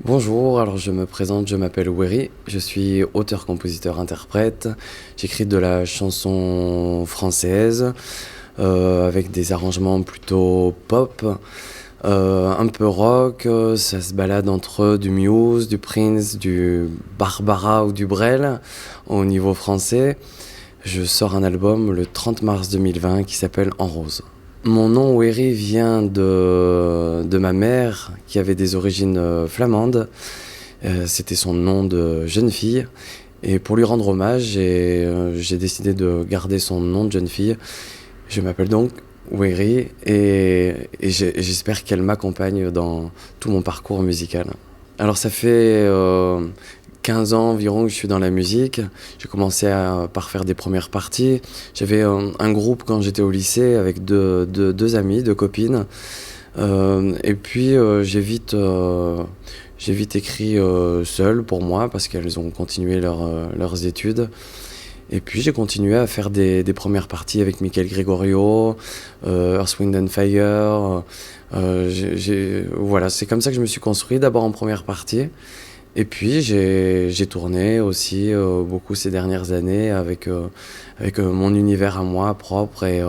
Bonjour, alors je me présente, je m'appelle Wery, je suis auteur, compositeur, interprète. J'écris de la chanson française avec des arrangements plutôt pop, un peu rock. Ça se balade entre du Muse, du Prince, du Barbara ou du Brel au niveau français. Je sors un album le 30 mars 2020 qui s'appelle En Rose. Mon nom Wery vient de ma mère qui avait des origines flamandes. C'était son nom de jeune fille. Et pour lui rendre hommage, j'ai décidé de garder son nom de jeune fille. Je m'appelle donc Wery et j'espère qu'elle m'accompagne dans tout mon parcours musical. Alors ça fait 15 ans environ que je suis dans la musique. J'ai commencé par faire des premières parties. J'avais un groupe quand j'étais au lycée avec deux amis, deux copines. Et puis j'ai vite écrit seul pour moi parce qu'elles ont continué leurs études. Et puis j'ai continué à faire des premières parties avec Michael Gregorio, Earth, Wind and Fire. Voilà, c'est comme ça que je me suis construit, d'abord en première partie. Et puis j'ai tourné aussi beaucoup ces dernières années avec mon univers à moi propre et,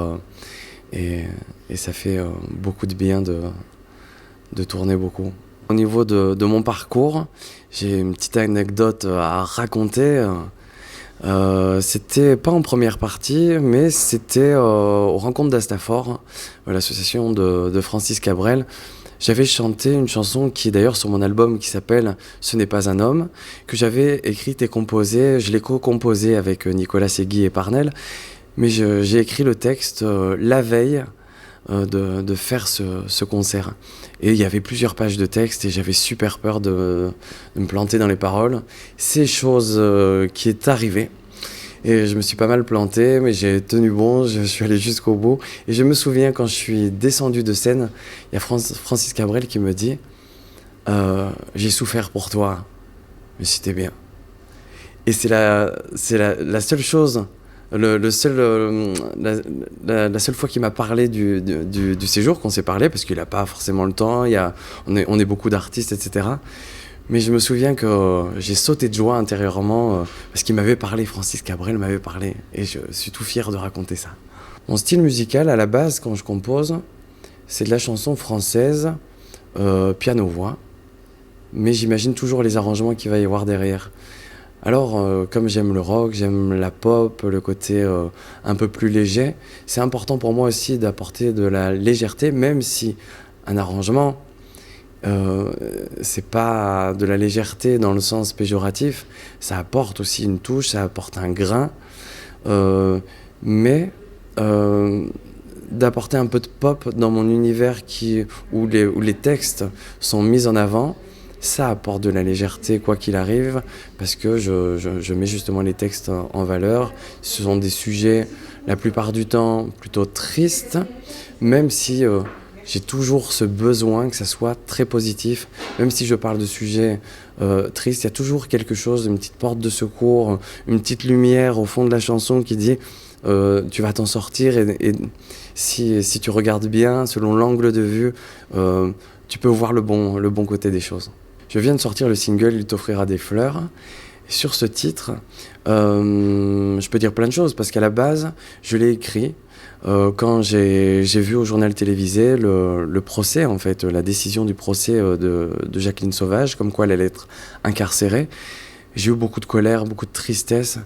et ça fait beaucoup de bien de tourner beaucoup. Au niveau de mon parcours, j'ai une petite anecdote à raconter. C'était pas en première partie, mais c'était aux Rencontres d'Astafor, l'association de Francis Cabrel. J'avais chanté une chanson qui est d'ailleurs sur mon album qui s'appelle Ce n'est pas un homme, que j'avais écrite et composée. Je l'ai co-composée avec Nicolas Segui et Parnell, mais j'ai écrit le texte la veille de faire ce concert. Et il y avait plusieurs pages de texte et j'avais super peur de me planter dans les paroles. C'est chose qui est arrivée. Et je me suis pas mal planté, mais j'ai tenu bon, je suis allé jusqu'au bout. Et je me souviens quand je suis descendu de scène, il y a Francis Cabrel qui me dit j'ai souffert pour toi, mais c'était bien. Et c'est la seule chose, le seul, la seule fois qu'il m'a parlé du séjour, qu'on s'est parlé, parce qu'il n'a pas forcément le temps, on est beaucoup d'artistes, etc. Mais je me souviens que j'ai sauté de joie intérieurement parce qu'il m'avait parlé, Francis Cabrel m'avait parlé, et je suis tout fier de raconter ça. Mon style musical, à la base, quand je compose, c'est de la chanson française, piano-voix, mais j'imagine toujours les arrangements qu'il va y avoir derrière. Alors, comme j'aime le rock, j'aime la pop, le côté un peu plus léger, c'est important pour moi aussi d'apporter de la légèreté, même si un arrangement, c'est pas de la légèreté dans le sens péjoratif, ça apporte aussi une touche, ça apporte un grain, mais d'apporter un peu de pop dans mon univers où les textes sont mis en avant, ça apporte de la légèreté quoi qu'il arrive, parce que je mets justement les textes en valeur. Ce sont des sujets, la plupart du temps, plutôt tristes, même si j'ai toujours ce besoin que ça soit très positif. Même si je parle de sujets tristes, il y a toujours quelque chose, une petite porte de secours, une petite lumière au fond de la chanson qui dit tu vas t'en sortir et si tu regardes bien, selon l'angle de vue, tu peux voir le bon côté des choses. Je viens de sortir le single Il t'offrira des fleurs. Et sur ce titre, je peux dire plein de choses parce qu'à la base, je l'ai écrit quand j'ai vu au journal télévisé le procès, en fait, la décision du procès de Jacqueline Sauvage, comme quoi elle allait être incarcérée. J'ai eu beaucoup de colère, beaucoup de tristesse.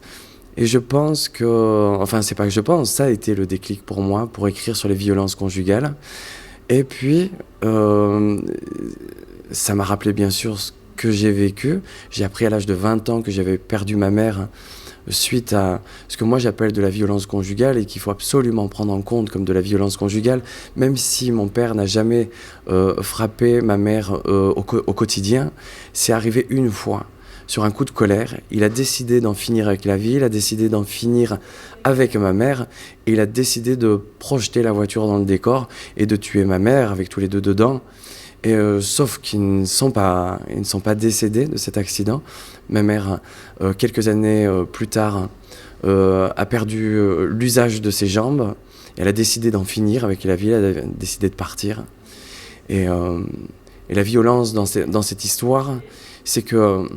Et je pense que, enfin, c'est pas que je pense, ça a été le déclic pour moi pour écrire sur les violences conjugales. Et puis, ça m'a rappelé bien sûr ce que j'ai vécu. J'ai appris à l'âge de 20 ans que j'avais perdu ma mère suite à ce que moi j'appelle de la violence conjugale et qu'il faut absolument prendre en compte comme de la violence conjugale, même si mon père n'a jamais frappé ma mère au quotidien. C'est arrivé une fois, sur un coup de colère. Il a décidé d'en finir avec la vie, il a décidé d'en finir avec ma mère, et il a décidé de projeter la voiture dans le décor et de tuer ma mère avec tous les deux dedans. Et sauf qu'ils ne sont pas décédés de cet accident. Ma mère, quelques années plus tard, a perdu l'usage de ses jambes. Elle a décidé d'en finir avec la vie, elle a décidé de partir. Et Et la violence dans cette histoire, c'est que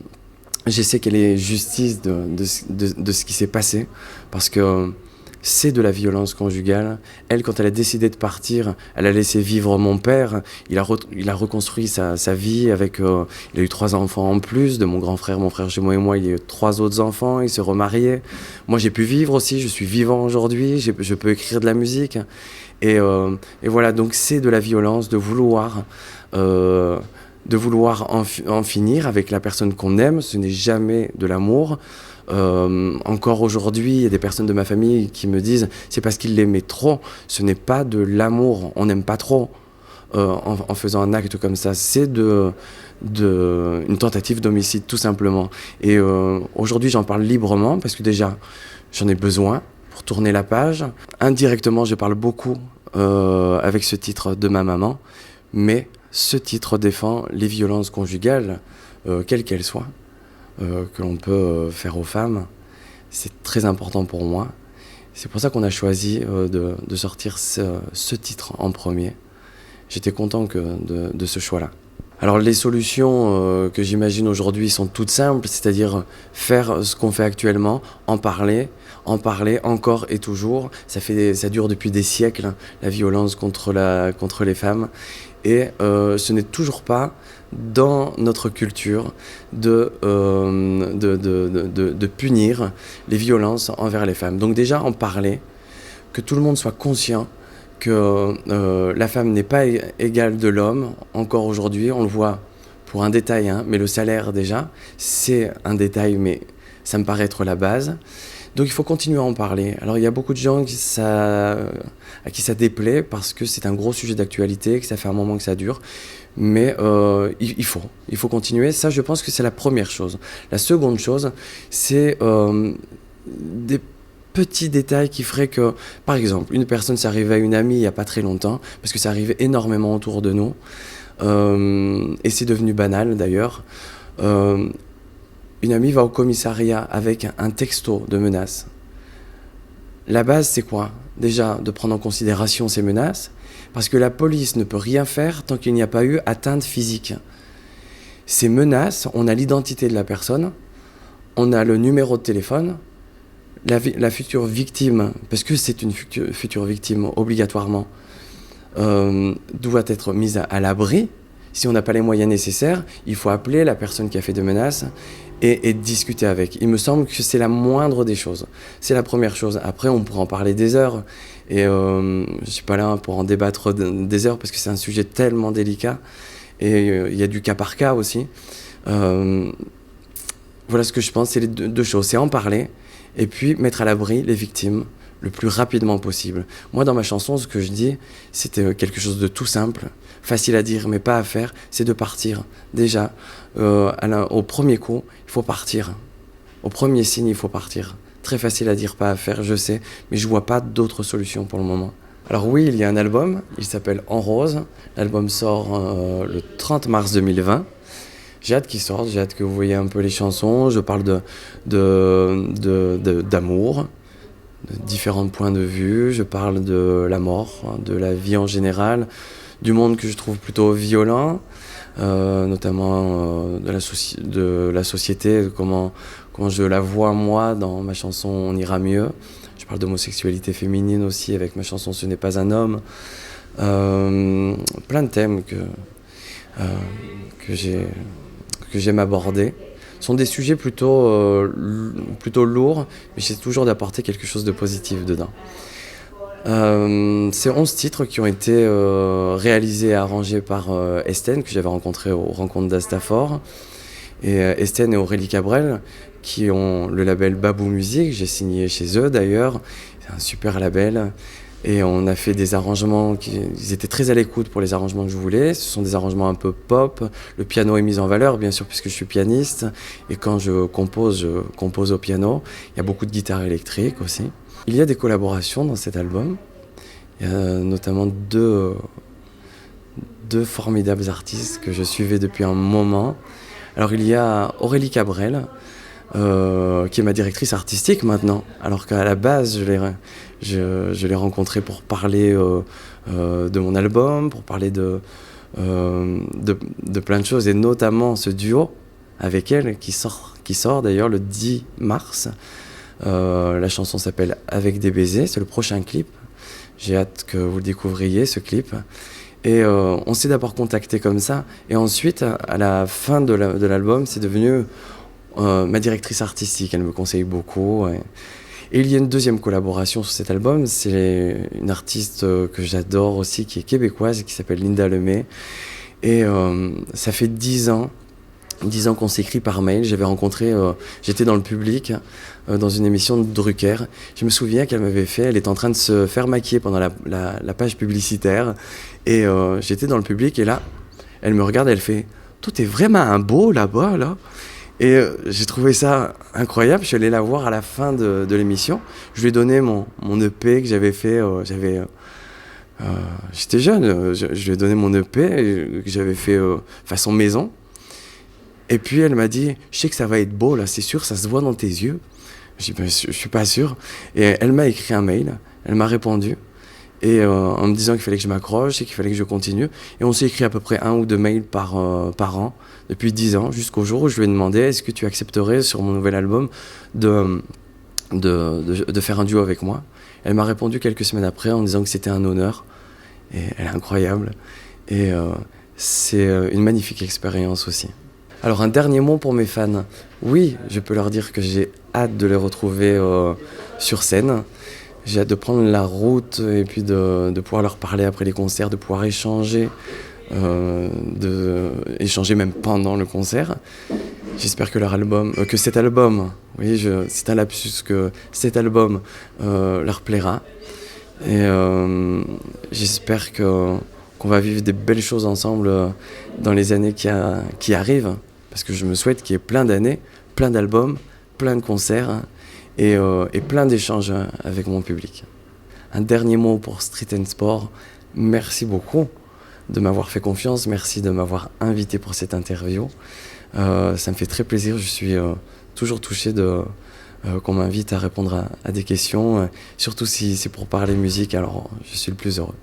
j'essaie qu'elle ait justice de ce qui s'est passé, parce que c'est de la violence conjugale. Elle, quand elle a décidé de partir, elle a laissé vivre mon père. Il a reconstruit sa vie avec... il a eu 3 enfants en plus de mon grand frère, mon frère jumeau et moi. Il a eu 3 autres enfants, il s'est remarié. Moi, j'ai pu vivre aussi, je suis vivant aujourd'hui, je peux écrire de la musique. Et voilà, donc c'est de la violence de vouloir en finir avec la personne qu'on aime. Ce n'est jamais de l'amour. Encore aujourd'hui, il y a des personnes de ma famille qui me disent c'est parce qu'il l'aimait trop. Ce n'est pas de l'amour, on n'aime pas trop en faisant un acte comme ça. C'est une tentative d'homicide tout simplement. Et aujourd'hui, j'en parle librement parce que déjà, j'en ai besoin pour tourner la page. Indirectement, je parle beaucoup avec ce titre de ma maman, mais ce titre défend les violences conjugales, quelles qu'elles soient. Que l'on peut faire aux femmes. C'est très important pour moi. C'est pour ça qu'on a choisi de sortir ce titre en premier. J'étais content de ce choix-là. Alors les solutions que j'imagine aujourd'hui sont toutes simples, c'est-à-dire faire ce qu'on fait actuellement, en parler encore et toujours. Ça dure depuis des siècles, la violence contre les femmes. Et ce n'est toujours pas dans notre culture de punir les violences envers les femmes. Donc déjà en parler, que tout le monde soit conscient que la femme n'est pas égale de l'homme. Encore aujourd'hui, on le voit pour un détail, hein, mais le salaire déjà, c'est un détail, mais ça me paraît être la base. Donc il faut continuer à en parler. Alors il y a beaucoup de gens à qui ça déplaît parce que c'est un gros sujet d'actualité, que ça fait un moment que ça dure. Mais il faut continuer. Ça, je pense que c'est la première chose. La seconde chose, c'est des petits détails qui feraient que, par exemple, une personne, ça arrivait à une amie il n'y a pas très longtemps, parce que ça arrivait énormément autour de nous, et c'est devenu banal d'ailleurs. Une amie va au commissariat avec un texto de menace. La base, c'est quoi ? Déjà, de prendre en considération ces menaces, parce que la police ne peut rien faire tant qu'il n'y a pas eu atteinte physique. Ces menaces, on a l'identité de la personne, on a le numéro de téléphone, la future victime, parce que c'est une future victime obligatoirement, doit être mise à l'abri. Si on n'a pas les moyens nécessaires, il faut appeler la personne qui a fait des menaces et discuter avec. Il me semble que c'est la moindre des choses. C'est la première chose. Après, on pourra en parler des heures. Et je ne suis pas là pour en débattre des heures parce que c'est un sujet tellement délicat. Et il y a du cas par cas aussi. Voilà ce que je pense, c'est les deux choses. C'est en parler et puis mettre à l'abri les victimes le plus rapidement possible. Moi, dans ma chanson, ce que je dis, c'était quelque chose de tout simple, facile à dire, mais pas à faire, c'est de partir. Déjà, au premier coup, il faut partir. Au premier signe, il faut partir. Très facile à dire, pas à faire, je sais, mais je vois pas d'autre solution pour le moment. Alors oui, il y a un album, il s'appelle En Rose. L'album sort le 30 mars 2020. J'ai hâte qu'il sorte, j'ai hâte que vous voyez un peu les chansons. Je parle d'amour, de différents points de vue. Je parle de la mort, de la vie en général, du monde que je trouve plutôt violent, notamment de la société, comment je la vois moi dans ma chanson On ira mieux. Je parle d'homosexualité féminine aussi avec ma chanson Ce n'est pas un homme. Plein de thèmes que j'aime aborder. Ce sont des sujets plutôt lourds, mais j'essaie toujours d'apporter quelque chose de positif dedans. C'est 11 titres qui ont été réalisés et arrangés par Estène, que j'avais rencontré aux rencontres d'Astafor. Et Estène et Aurélie Cabrel, qui ont le label Babou Music. J'ai signé chez eux d'ailleurs. C'est un super label. Et on a fait des arrangements, ils étaient très à l'écoute pour les arrangements que je voulais. Ce sont des arrangements un peu pop. Le piano est mis en valeur, bien sûr, puisque je suis pianiste. Et quand je compose au piano. Il y a beaucoup de guitare électrique aussi. Il y a des collaborations dans cet album. Il y a notamment deux formidables artistes que je suivais depuis un moment. Alors il y a Aurélie Cabrel, qui est ma directrice artistique maintenant, alors qu'à la base je l'ai rencontrée pour parler de mon album, pour parler de de plein de choses, et notamment ce duo avec elle qui sort d'ailleurs le 10 mars. La chanson s'appelle Avec des baisers, c'est le prochain clip. J'ai hâte que vous le découvriez, ce clip. Et on s'est d'abord contacté comme ça, et ensuite, à la fin de l'album, c'est devenu ma directrice artistique. Elle me conseille beaucoup. Et il y a une deuxième collaboration sur cet album, c'est une artiste que j'adore aussi, qui est québécoise, qui s'appelle Linda Lemay. Et ça fait 10 ans qu'on s'écrit par mail. J'étais dans le public, dans une émission de Drucker. Je me souviens qu'elle m'avait elle était en train de se faire maquiller pendant la page publicitaire. Et j'étais dans le public, et là, elle me regarde, elle fait « Toi, t'es vraiment un beau là-bas, là !» Et j'ai trouvé ça incroyable. Je suis allé la voir à la fin de l'émission. Je lui ai donné mon EP que j'avais fait. J'étais jeune. Je lui ai donné mon EP que j'avais fait façon maison. Et puis elle m'a dit « Je sais que ça va être beau, là, c'est sûr, ça se voit dans tes yeux. » J'ai dit « Je suis pas sûr. » Et elle m'a écrit un mail. Elle m'a répondu. Et en me disant qu'il fallait que je m'accroche et qu'il fallait que je continue. Et on s'est écrit à peu près 1 ou 2 mails par an, depuis 10 ans, jusqu'au jour où je lui ai demandé « Est-ce que tu accepterais sur mon nouvel album de faire un duo avec moi ?» Elle m'a répondu quelques semaines après en disant que c'était un honneur. Et elle est incroyable. Et c'est une magnifique expérience aussi. Alors un dernier mot pour mes fans. Oui, je peux leur dire que j'ai hâte de les retrouver sur scène. J'ai hâte de prendre la route et puis de pouvoir leur parler après les concerts, de pouvoir échanger, échanger même pendant le concert. J'espère que cet album, oui, c'est un lapsus, que cet album leur plaira. Et j'espère qu'on va vivre des belles choses ensemble dans les années qui arrivent. Parce que je me souhaite qu'il y ait plein d'années, plein d'albums, plein de concerts et plein d'échanges avec mon public. Un dernier mot pour Street & Sport. Merci beaucoup de m'avoir fait confiance. Merci de m'avoir invité pour cette interview. Ça me fait très plaisir. Je suis toujours touché qu'on m'invite à répondre à des questions. Surtout si c'est pour parler musique, alors je suis le plus heureux.